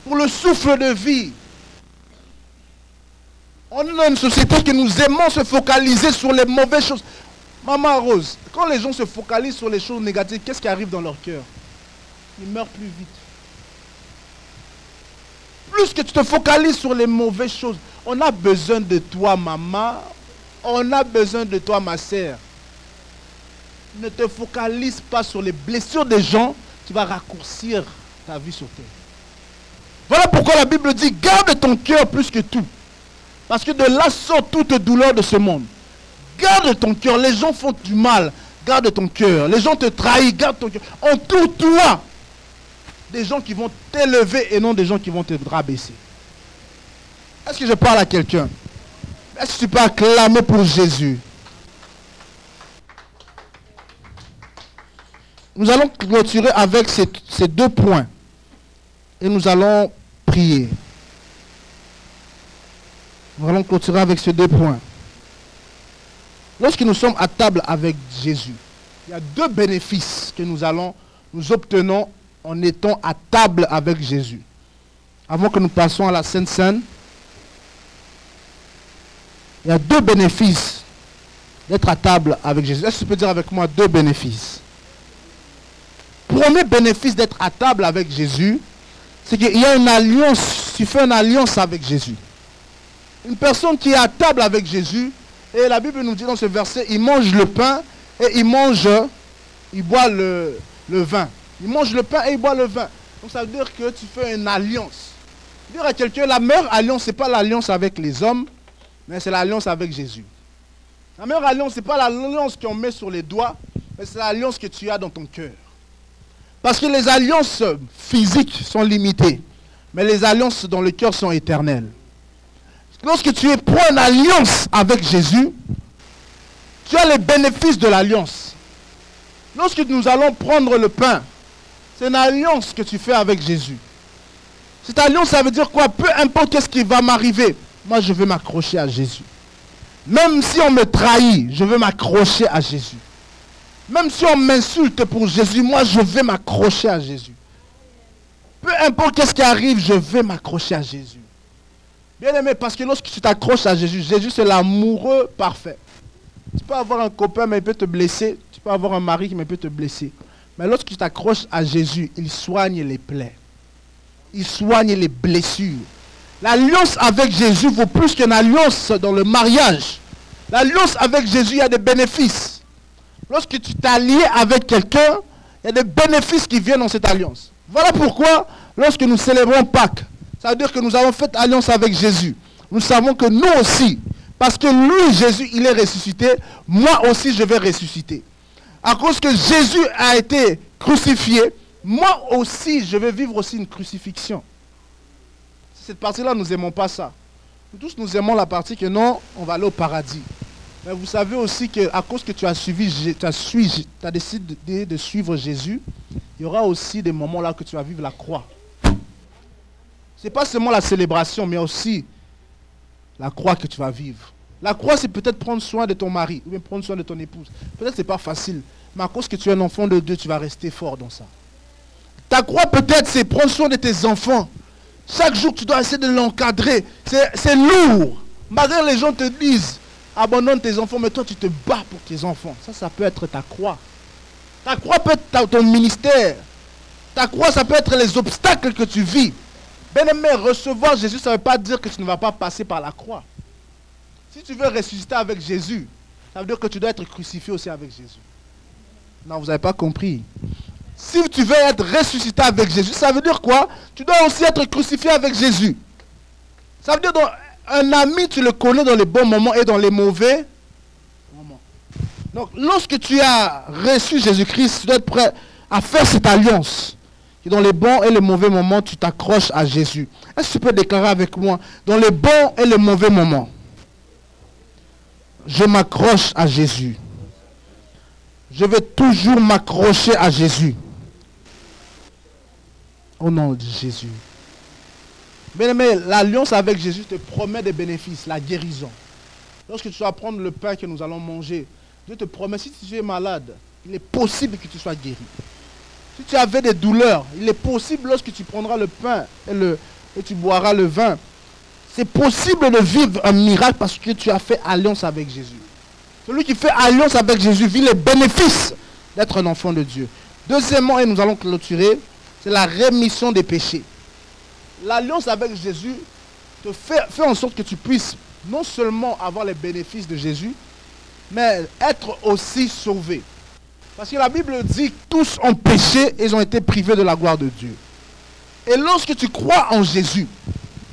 pour le souffle de vie. On est dans une société que nous aimons se focaliser sur les mauvaises choses. Maman Rose, quand les gens se focalisent sur les choses négatives, qu'est-ce qui arrive dans leur cœur? Ils meurent plus vite. Plus que tu te focalises sur les mauvaises choses, on a besoin de toi, maman. On a besoin de toi, ma sœur. Ne te focalise pas sur les blessures des gens, tu vas raccourcir ta vie sur terre. Voilà pourquoi la Bible dit, garde ton cœur plus que tout. Parce que de là sort toute douleur de ce monde. Garde ton cœur. Les gens font du mal. Garde ton cœur. Les gens te trahissent. Garde ton cœur. Entoure-toi des gens qui vont t'élever et non des gens qui vont te rabaisser. Est-ce que je parle à quelqu'un? Est-ce que tu peux acclamer pour Jésus? Nous allons clôturer avec ces 2 points. Et nous allons prier. Nous allons clôturer avec ces 2 points. Lorsque nous sommes à table avec Jésus, il y a 2 bénéfices que nous obtenons en étant à table avec Jésus. Avant que nous passions à la Sainte Seine, il y a 2 bénéfices d'être à table avec Jésus. Est-ce que tu peux dire avec moi 2 bénéfices? Premier bénéfice d'être à table avec Jésus, c'est qu'il y a une alliance. Tu fais une alliance avec Jésus. Une personne qui est à table avec Jésus, et la Bible nous dit dans ce verset, il mange le pain et il boit le vin. Il mange le pain et il boit le vin. Donc ça veut dire que tu fais une alliance. Dire à quelqu'un, la meilleure alliance, ce n'est pas l'alliance avec les hommes, mais c'est l'alliance avec Jésus. La meilleure alliance, ce n'est pas l'alliance qu'on met sur les doigts, mais c'est l'alliance que tu as dans ton cœur. Parce que les alliances physiques sont limitées, mais les alliances dans le cœur sont éternelles. Lorsque tu prends une alliance avec Jésus, tu as les bénéfices de l'alliance. Lorsque nous allons prendre le pain, c'est une alliance que tu fais avec Jésus. Cette alliance, ça veut dire quoi? Peu importe ce qui va m'arriver, moi je vais m'accrocher à Jésus. Même si on me trahit, je vais m'accrocher à Jésus. Même si on m'insulte pour Jésus, moi je vais m'accrocher à Jésus. Peu importe ce qui arrive, je vais m'accrocher à Jésus. Bien aimé, parce que lorsque tu t'accroches à Jésus, Jésus c'est l'amoureux parfait. Tu peux avoir un copain mais il peut te blesser. Tu peux avoir un mari mais il peut te blesser. Mais lorsque tu t'accroches à Jésus, il soigne les plaies. Il soigne les blessures. L'alliance avec Jésus vaut plus qu'une alliance dans le mariage. L'alliance avec Jésus, il y a des bénéfices. Lorsque tu t'allies avec quelqu'un, il y a des bénéfices qui viennent dans cette alliance. Voilà pourquoi, lorsque nous célébrons Pâques, ça veut dire que nous avons fait alliance avec Jésus. Nous savons que nous aussi, parce que lui, Jésus, il est ressuscité, moi aussi je vais ressusciter. À cause que Jésus a été crucifié, moi aussi je vais vivre aussi une crucifixion. Cette partie-là, nous n'aimons pas ça. Nous tous, nous aimons la partie que non, on va aller au paradis. Mais vous savez aussi qu'à cause que tu as décidé de suivre Jésus, il y aura aussi des moments là que tu vas vivre la croix. Ce n'est pas seulement la célébration, mais aussi la croix que tu vas vivre. La croix, c'est peut-être prendre soin de ton mari, ou bien prendre soin de ton épouse. Peut-être que ce n'est pas facile, mais à cause que tu es un enfant de Dieu, tu vas rester fort dans ça. Ta croix, peut-être, c'est prendre soin de tes enfants. Chaque jour, tu dois essayer de l'encadrer. C'est lourd. Malgré les gens te disent, abandonne tes enfants, mais toi, tu te bats pour tes enfants. Ça peut être ta croix. Ta croix peut être ton ministère. Ta croix, ça peut être les obstacles que tu vis. Bien-aimé, recevoir Jésus, ça ne veut pas dire que tu ne vas pas passer par la croix. Si tu veux ressusciter avec Jésus, ça veut dire que tu dois être crucifié aussi avec Jésus. Non, vous n'avez pas compris. Si tu veux être ressuscité avec Jésus, ça veut dire quoi? Tu dois aussi être crucifié avec Jésus. Ça veut dire qu'un ami, tu le connais dans les bons moments et dans les mauvais moments. Donc, lorsque tu as reçu Jésus-Christ, tu dois être prêt à faire cette alliance. Et dans les bons et les mauvais moments, tu t'accroches à Jésus. Est-ce que tu peux déclarer avec moi? Dans les bons et les mauvais moments, je m'accroche à Jésus. Je vais toujours m'accrocher à Jésus. Au nom de Jésus. Bien-aimé, l'alliance avec Jésus te promet des bénéfices, la guérison. Lorsque tu vas prendre le pain que nous allons manger, Dieu te promet, si tu es malade, il est possible que tu sois guéri. Si tu avais des douleurs, il est possible lorsque tu prendras le pain et et tu boiras le vin. C'est possible de vivre un miracle parce que tu as fait alliance avec Jésus. Celui qui fait alliance avec Jésus vit les bénéfices d'être un enfant de Dieu. Deuxièmement, et nous allons clôturer, c'est la rémission des péchés. L'alliance avec Jésus te fait en sorte que tu puisses non seulement avoir les bénéfices de Jésus, mais être aussi sauvé. Parce que la Bible dit que tous ont péché et ils ont été privés de la gloire de Dieu. Et lorsque tu crois en Jésus,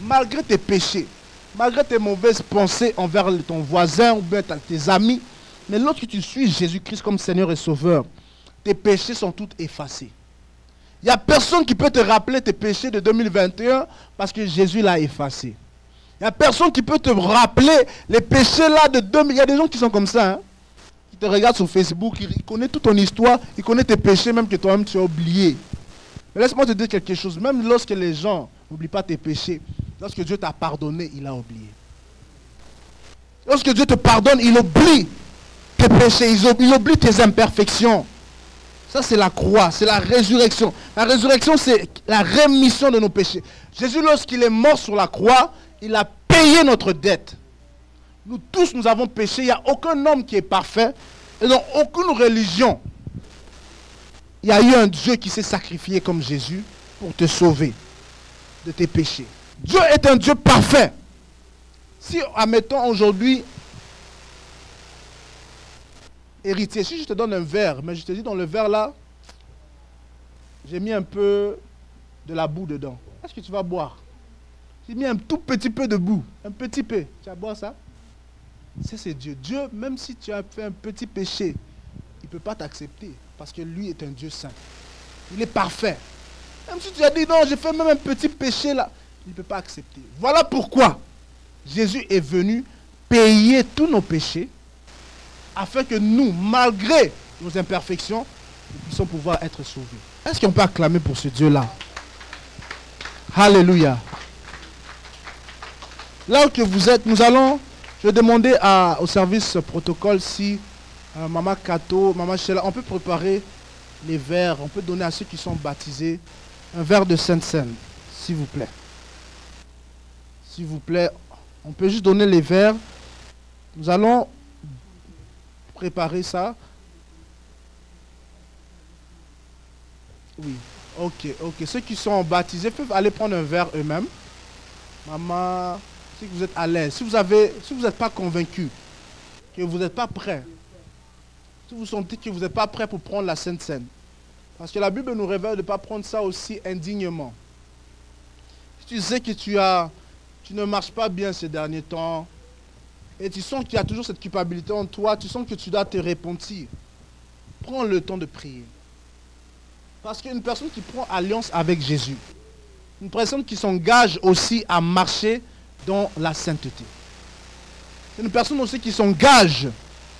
malgré tes péchés, malgré tes mauvaises pensées envers ton voisin ou bien tes amis, mais lorsque tu suis Jésus-Christ comme Seigneur et Sauveur, tes péchés sont tous effacés. Il n'y a personne qui peut te rappeler tes péchés de 2021 parce que Jésus l'a effacé. Il n'y a personne qui peut te rappeler les péchés là de 2000. Il y a des gens qui sont comme ça, hein, qui te regardent sur Facebook, ils connaissent toute ton histoire, ils connaissent tes péchés, même que toi-même tu as oublié. Mais laisse-moi te dire quelque chose, même lorsque les gens n'oublient pas tes péchés, lorsque Dieu t'a pardonné, il a oublié. Lorsque Dieu te pardonne, il oublie tes péchés, il oublie tes imperfections. Ça, c'est la croix, c'est la résurrection. La résurrection, c'est la rémission de nos péchés. Jésus, lorsqu'il est mort sur la croix, il a payé notre dette. Nous tous, nous avons péché. Il n'y a aucun homme qui est parfait. Et dans aucune religion, il y a eu un Dieu qui s'est sacrifié comme Jésus pour te sauver de tes péchés. Dieu est un Dieu parfait. Si, admettons aujourd'hui, héritier, si je te donne un verre, mais je te dis dans le verre là, j'ai mis un peu de la boue dedans. Est-ce que tu vas boire? J'ai mis un tout petit peu de boue, un petit peu. Tu vas boire ça? C'est Dieu. Dieu, même si tu as fait un petit péché, il ne peut pas t'accepter parce que lui est un Dieu saint. Il est parfait. Même si tu as dit non, j'ai fait même un petit péché là, il ne peut pas accepter. Voilà pourquoi Jésus est venu payer tous nos péchés afin que nous, malgré nos imperfections, nous puissions pouvoir être sauvés. Est-ce qu'on peut acclamer pour ce Dieu-là? Alléluia. Là où vous êtes, je vais demander au service protocole si Maman Kato, Maman Sheila, on peut préparer les verres, on peut donner à ceux qui sont baptisés un verre de Sainte-Seine, s'il vous plaît. S'il vous plaît, on peut juste donner les verres. Nous allons préparer ça. Oui, ok. Ceux qui sont baptisés peuvent aller prendre un verre eux-mêmes. Maman, si vous êtes à l'aise, si vous n'êtes pas convaincu, que vous n'êtes pas prêt, si vous sentez que vous n'êtes pas prêt pour prendre la Sainte Seine, parce que la Bible nous révèle de ne pas prendre ça aussi indignement. Si tu sais que tu ne marches pas bien ces derniers temps, et tu sens qu'il y a toujours cette culpabilité en toi, tu sens que tu dois te repentir, prends le temps de prier. Parce qu'une personne qui prend alliance avec Jésus, une personne qui s'engage aussi à marcher dans la sainteté. C'est une personne aussi qui s'engage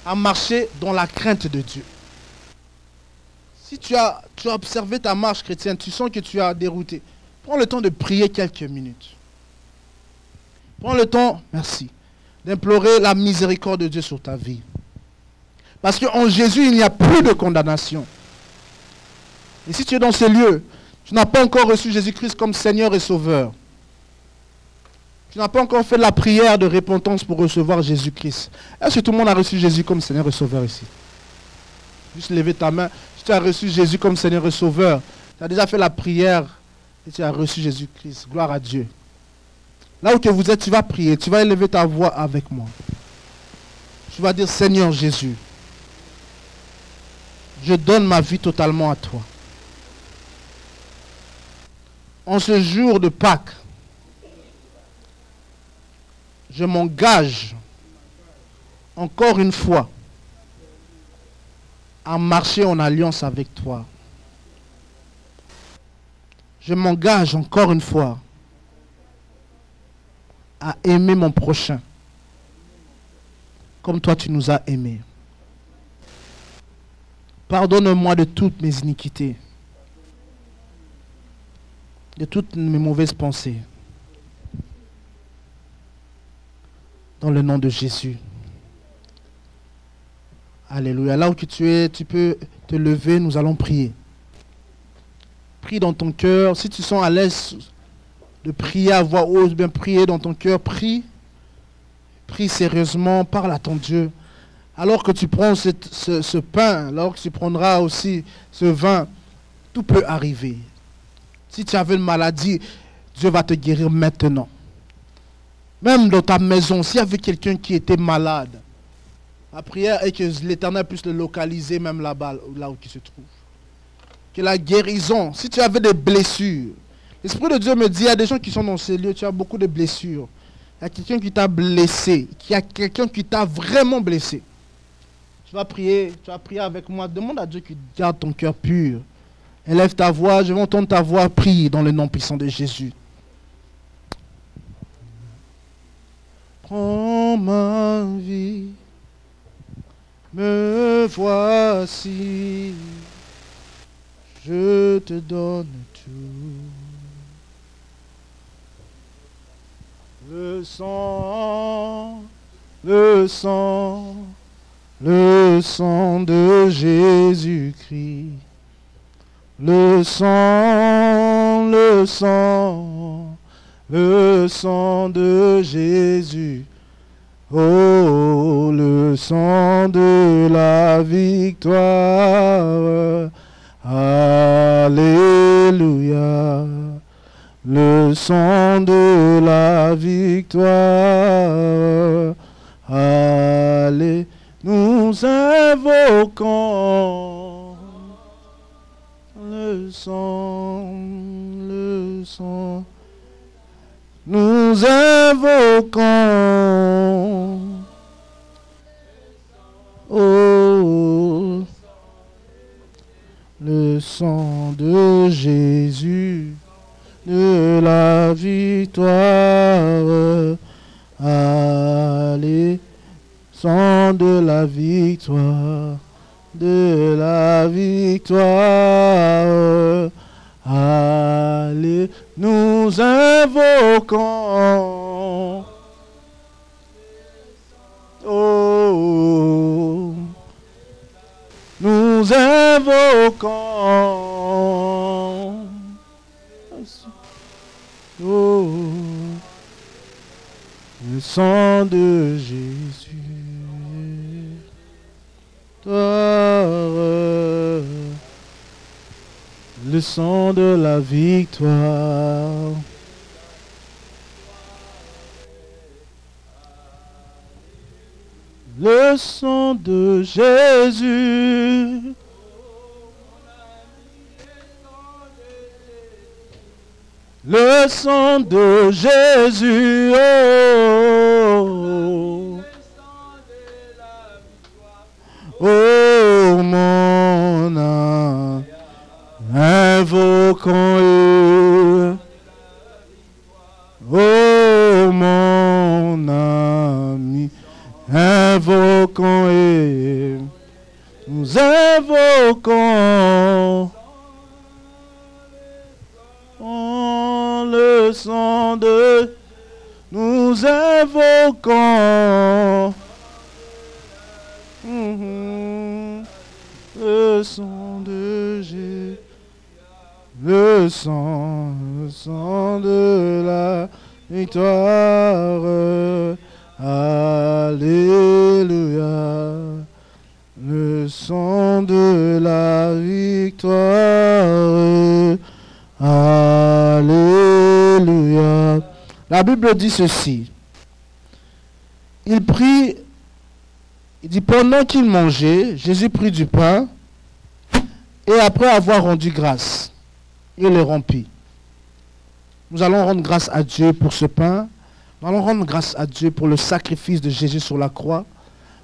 à marcher dans la crainte de Dieu. Si tu as observé ta marche chrétienne, tu sens que tu as dérouté, prends le temps de prier quelques minutes. Prends le temps, merci, d'implorer la miséricorde de Dieu sur ta vie. Parce qu'en Jésus, il n'y a plus de condamnation. Et si tu es dans ce lieu, tu n'as pas encore reçu Jésus-Christ comme Seigneur et Sauveur. Tu n'as pas encore fait la prière de repentance pour recevoir Jésus-Christ. Est-ce que tout le monde a reçu Jésus comme Seigneur et Sauveur ici? Juste lever ta main. Si tu as reçu Jésus comme Seigneur et Sauveur, tu as déjà fait la prière et tu as reçu Jésus-Christ. Gloire à Dieu. Là où que vous êtes, tu vas prier. Tu vas élever ta voix avec moi. Tu vas dire, Seigneur Jésus, je donne ma vie totalement à toi. En ce jour de Pâques, je m'engage encore une fois à marcher en alliance avec toi. Je m'engage encore une fois à aimer mon prochain comme toi tu nous as aimés. Pardonne-moi de toutes mes iniquités, de toutes mes mauvaises pensées. Dans le nom de Jésus. Alléluia. Là où tu es, tu peux te lever, nous allons prier. Prie dans ton cœur. Si tu sens à l'aise de prier à voix haute, bien prier dans ton cœur. Prie. Prie sérieusement, parle à ton Dieu. Alors que tu prends ce pain, alors que tu prendras aussi ce vin, tout peut arriver. Si tu avais une maladie, Dieu va te guérir maintenant. Même dans ta maison, s'il y avait quelqu'un qui était malade, la prière est que l'Éternel puisse le localiser même là-bas, là où il se trouve. Que la guérison, si tu avais des blessures, l'Esprit de Dieu me dit, il y a des gens qui sont dans ces lieux, tu as beaucoup de blessures. Il y a quelqu'un qui t'a blessé, il y a quelqu'un qui t'a vraiment blessé. Tu vas prier avec moi, demande à Dieu qu'il garde ton cœur pur. Élève ta voix, je vais entendre ta voix, prie dans le nom puissant de Jésus. Prends ma vie, me voici, je te donne tout. Le sang de Jésus-Christ. Le sang de Jésus. Oh, le sang de la victoire. Alléluia. Le sang de la victoire. Allez, nous invoquons le sang. Nous invoquons. Oh, le sang de Jésus. De la victoire, allez, sang de la victoire, allez, nous invoquons, oh, nous invoquons. Oh, le sang de Jésus, le sang de la victoire. Le sang de Jésus. Le sang de Jésus, oh, oh mon âme, invoquons-le, oh mon ami, invoquons-le, nous invoquons. Le sang de nous invoquons. Le sang de Jésus. Le sang de la victoire. Alléluia. Le sang de la victoire. Alléluia. La Bible dit ceci. Il prit, il dit, pendant qu'il mangeait, Jésus prit du pain et après avoir rendu grâce, il le rompit. Nous allons rendre grâce à Dieu pour ce pain. Nous allons rendre grâce à Dieu pour le sacrifice de Jésus sur la croix.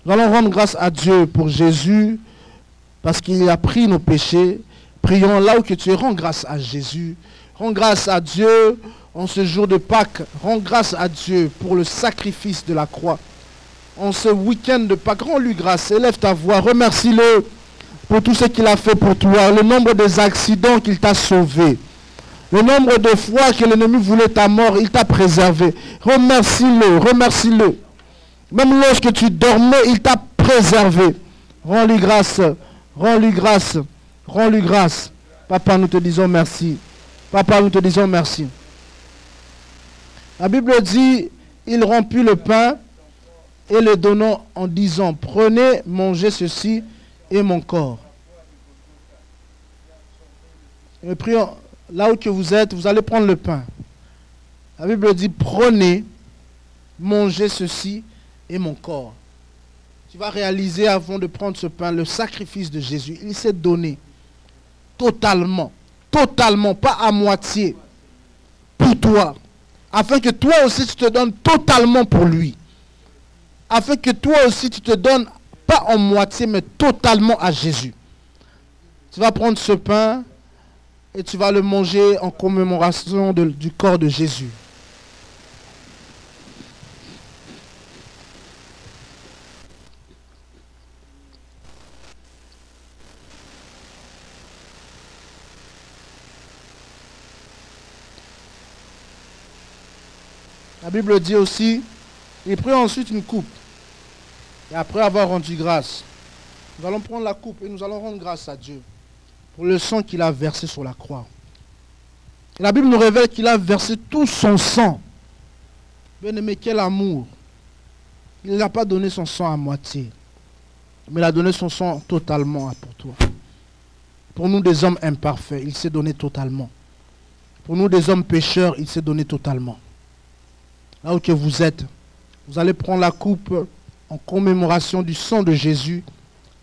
Nous allons rendre grâce à Dieu pour Jésus parce qu'il a pris nos péchés. Prions là où que tu es, rends grâce à Jésus. Rends grâce à Dieu en ce jour de Pâques. Rends grâce à Dieu pour le sacrifice de la croix. En ce week-end de Pâques, rends-lui grâce. Élève ta voix, remercie-le pour tout ce qu'il a fait pour toi. Le nombre des accidents qu'il t'a sauvé. Le nombre de fois que l'ennemi voulait ta mort, il t'a préservé. Remercie-le, remercie-le. Même lorsque tu dormais, il t'a préservé. Rends-lui grâce, rends-lui grâce. Rends-lui grâce. Papa, nous te disons merci. Papa, nous te disons merci. La Bible dit, il rompit le pain et le donnant en disant, prenez, mangez ceci et mon corps. Et prions, là où que vous êtes, vous allez prendre le pain. La Bible dit, prenez, mangez ceci et mon corps. Tu vas réaliser avant de prendre ce pain le sacrifice de Jésus. Il s'est donné totalement, totalement, pas à moitié, pour toi. Afin que toi aussi tu te donnes totalement pour lui. Afin que toi aussi tu te donnes, pas en moitié, mais totalement à Jésus. Tu vas prendre ce pain et tu vas le manger en commémoration du corps de Jésus. La Bible dit aussi, il prit ensuite une coupe. Et après avoir rendu grâce, nous allons prendre la coupe et nous allons rendre grâce à Dieu pour le sang qu'il a versé sur la croix. Et la Bible nous révèle qu'il a versé tout son sang. Bien-aimé, quel amour. Il n'a pas donné son sang à moitié, mais il a donné son sang totalement pour toi. Pour nous des hommes imparfaits, il s'est donné totalement. Pour nous des hommes pécheurs, il s'est donné totalement. Là où que vous êtes, vous allez prendre la coupe en commémoration du sang de Jésus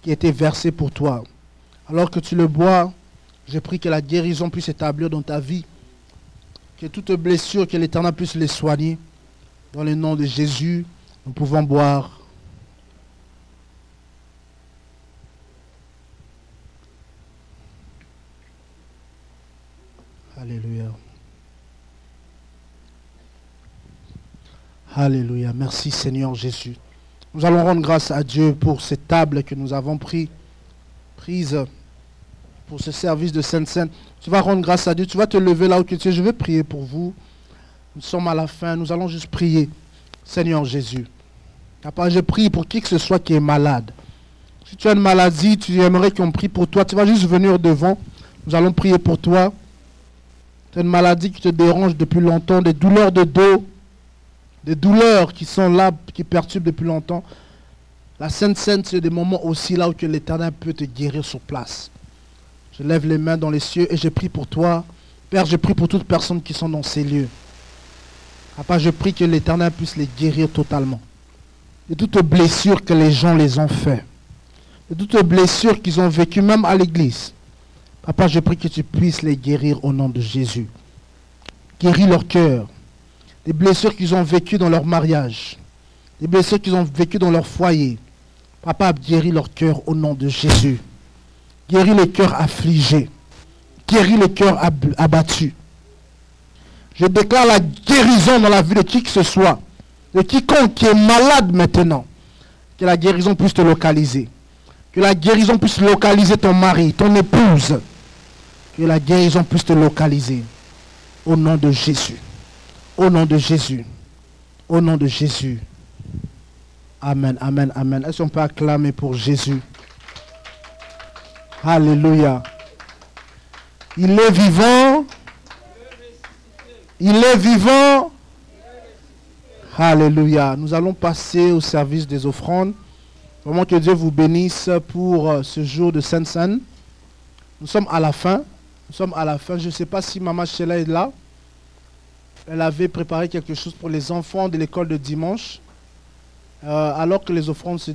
qui a été versé pour toi. Alors que tu le bois, je prie que la guérison puisse s'établir dans ta vie, que toute blessure, que l'Éternel puisse les soigner. Dans le nom de Jésus, nous pouvons boire. Alléluia. Alléluia. Merci Seigneur Jésus. Nous allons rendre grâce à Dieu pour cette table que nous avons prise pour ce service de Sainte-Seine. Tu vas rendre grâce à Dieu. Tu vas te lever là où tu es. Je vais prier pour vous. Nous sommes à la fin. Nous allons juste prier. Seigneur Jésus. Après, je prie pour qui que ce soit qui est malade. Si tu as une maladie, tu aimerais qu'on prie pour toi. Tu vas juste venir devant. Nous allons prier pour toi. Tu as une maladie qui te dérange depuis longtemps. Des douleurs de dos. Des douleurs qui sont là, qui perturbent depuis longtemps. La Sainte-Seine, c'est des moments aussi là où l'Éternel peut te guérir sur place. Je lève les mains dans les cieux et je prie pour toi. Père, je prie pour toutes personnes qui sont dans ces lieux. Papa, je prie que l'Éternel puisse les guérir totalement. De toutes blessures que les gens les ont fait. De toutes blessures qu'ils ont vécues même à l'église. Papa, je prie que tu puisses les guérir au nom de Jésus. Guéris leur cœur. Des blessures qu'ils ont vécues dans leur mariage. Des blessures qu'ils ont vécues dans leur foyer. Papa, guéris leur cœur au nom de Jésus. Guéris les cœurs affligés. Guéris les cœurs abattus. Je déclare la guérison dans la vie de qui que ce soit. De quiconque qui est malade maintenant. Que la guérison puisse te localiser. Que la guérison puisse localiser ton mari, ton épouse. Que la guérison puisse te localiser. Au nom de Jésus. Au nom de Jésus. Au nom de Jésus. Amen, amen, amen. Est-ce qu'on peut acclamer pour Jésus? Alléluia. Il est vivant. Il est vivant. Alléluia. Nous allons passer au service des offrandes. Vraiment que Dieu vous bénisse pour ce jour de Sainte-Seine. Nous sommes à la fin. Nous sommes à la fin. Je ne sais pas si Maman Sheila est là. Elle avait préparé quelque chose pour les enfants de l'école de dimanche. Alors que les offrandes se